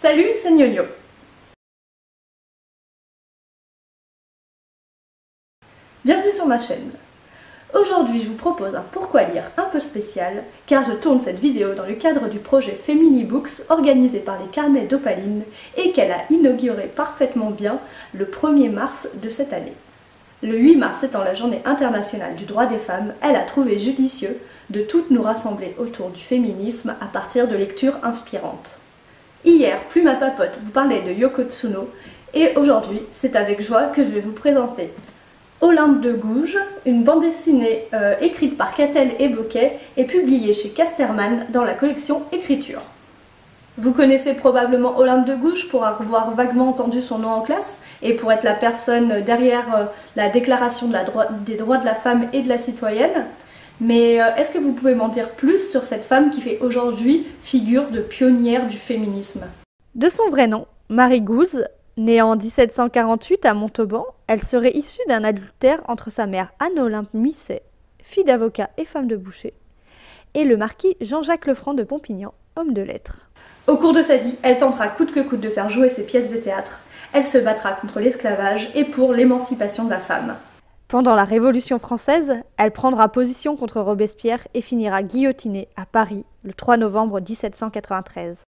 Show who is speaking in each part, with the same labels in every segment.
Speaker 1: Salut, c'est Gnogno. Bienvenue sur ma chaîne. Aujourd'hui, je vous propose un pourquoi lire un peu spécial, car je tourne cette vidéo dans le cadre du projet Femini Books organisé par les carnets d'Opaline et qu'elle a inauguré parfaitement bien le 1er mars de cette année. Le 8 mars étant la journée internationale du droit des femmes, elle a trouvé judicieux de toutes nous rassembler autour du féminisme à partir de lectures inspirantes. Hier, Plume à Papote vous parlait de Yoko Tsuno et aujourd'hui, c'est avec joie que je vais vous présenter Olympe de Gouges, une bande dessinée écrite par Catel et Bocquet et publiée chez Casterman dans la collection Écriture. Vous connaissez probablement Olympe de Gouges pour avoir vaguement entendu son nom en classe et pour être la personne derrière la déclaration des droits de la femme et de la citoyenne. Mais est-ce que vous pouvez m'en dire plus sur cette femme qui fait aujourd'hui figure de pionnière du féminisme?
Speaker 2: De son vrai nom, Marie Gouges, née en 1748 à Montauban, elle serait issue d'un adultère entre sa mère Anne-Olympe Musset, fille d'avocat et femme de boucher, et le marquis Jean-Jacques Lefranc de Pompignan, homme de lettres.
Speaker 1: Au cours de sa vie, elle tentera coûte que coûte de faire jouer ses pièces de théâtre. Elle se battra contre l'esclavage et pour l'émancipation de la femme.
Speaker 2: Pendant la Révolution française, elle prendra position contre Robespierre et finira guillotinée à Paris le 3 novembre 1793.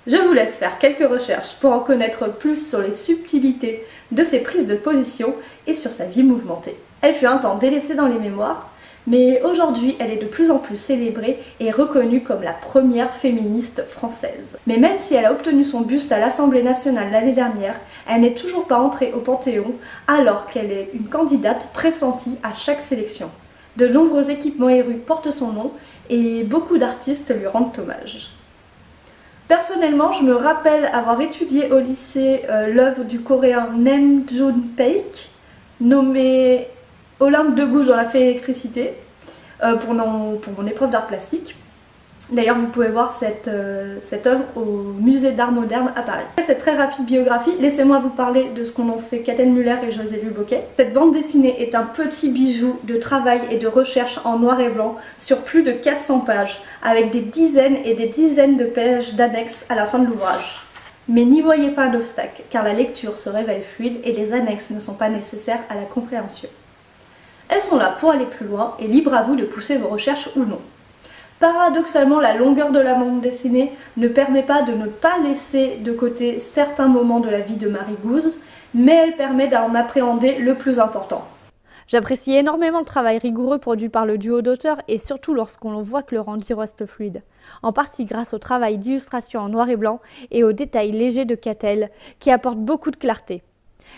Speaker 1: Je vous laisse faire quelques recherches pour en connaître plus sur les subtilités de ses prises de position et sur sa vie mouvementée. Elle fut un temps délaissée dans les mémoires, mais aujourd'hui elle est de plus en plus célébrée et reconnue comme la première féministe française. Mais même si elle a obtenu son buste à l'Assemblée nationale l'année dernière, elle n'est toujours pas entrée au Panthéon alors qu'elle est une candidate pressentie à chaque sélection. De nombreux équipements et rues portent son nom et beaucoup d'artistes lui rendent hommage. Personnellement, je me rappelle avoir étudié au lycée l'œuvre du coréen Nem Jun-paik, nommée Olympe de Gouges dans la fée électricité, pour mon épreuve d'art plastique. D'ailleurs, vous pouvez voir cette œuvre au musée d'art moderne à Paris. Cette très rapide biographie, laissez-moi vous parler de ce qu'en ont fait Catel Muller et José-Louis Bocquet. Cette bande dessinée est un petit bijou de travail et de recherche en noir et blanc sur plus de 400 pages, avec des dizaines et des dizaines de pages d'annexes à la fin de l'ouvrage. Mais n'y voyez pas d'obstacle, car la lecture se révèle fluide et les annexes ne sont pas nécessaires à la compréhension. Elles sont là pour aller plus loin et libre à vous de pousser vos recherches ou non. Paradoxalement, la longueur de la bande dessinée ne permet pas de ne pas laisser de côté certains moments de la vie de Marie Gouges, mais elle permet d'en appréhender le plus important.
Speaker 2: J'apprécie énormément le travail rigoureux produit par le duo d'auteurs et surtout lorsqu'on voit que le rendu reste fluide, en partie grâce au travail d'illustration en noir et blanc et aux détails légers de Catel qui apportent beaucoup de clarté.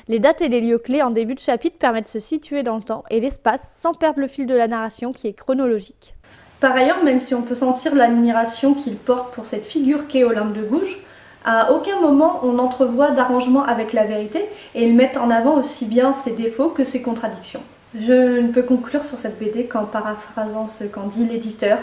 Speaker 2: Les dates et les lieux clés en début de chapitre permettent de se situer dans le temps et l'espace sans perdre le fil de la narration qui est chronologique.
Speaker 1: Par ailleurs, même si on peut sentir l'admiration qu'il porte pour cette figure qu'est Olympe de Gouges, à aucun moment on entrevoit d'arrangement avec la vérité et ils mettent en avant aussi bien ses défauts que ses contradictions. Je ne peux conclure sur cette BD qu'en paraphrasant ce qu'en dit l'éditeur.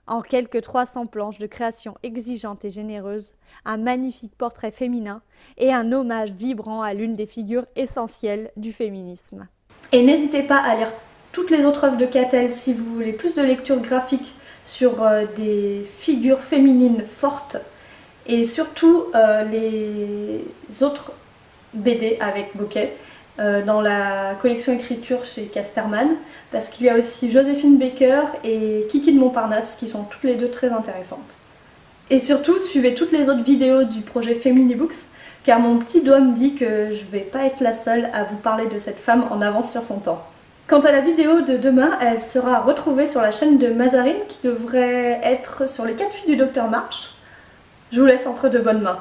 Speaker 2: En quelques 300 planches de création exigeante et généreuse, un magnifique portrait féminin et un hommage vibrant à l'une des figures essentielles du féminisme.
Speaker 1: Et n'hésitez pas à lire toutes les autres œuvres de Catel si vous voulez plus de lecture graphique sur des figures féminines fortes et surtout les autres BD avec Bocquet dans la collection Écriture chez Casterman, parce qu'il y a aussi Joséphine Baker et Kiki de Montparnasse qui sont toutes les deux très intéressantes. Et surtout, suivez toutes les autres vidéos du projet Femini Books, car mon petit doigt me dit que je vais pas être la seule à vous parler de cette femme en avance sur son temps. Quant à la vidéo de demain, elle sera retrouvée sur la chaîne de Mazarine qui devrait être sur les 4 filles du Docteur March. Je vous laisse entre de bonnes mains.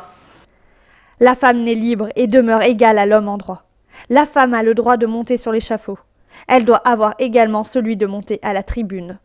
Speaker 2: La femme naît libre et demeure égale à l'homme en droit. La femme a le droit de monter sur l'échafaud. Elle doit avoir également celui de monter à la tribune.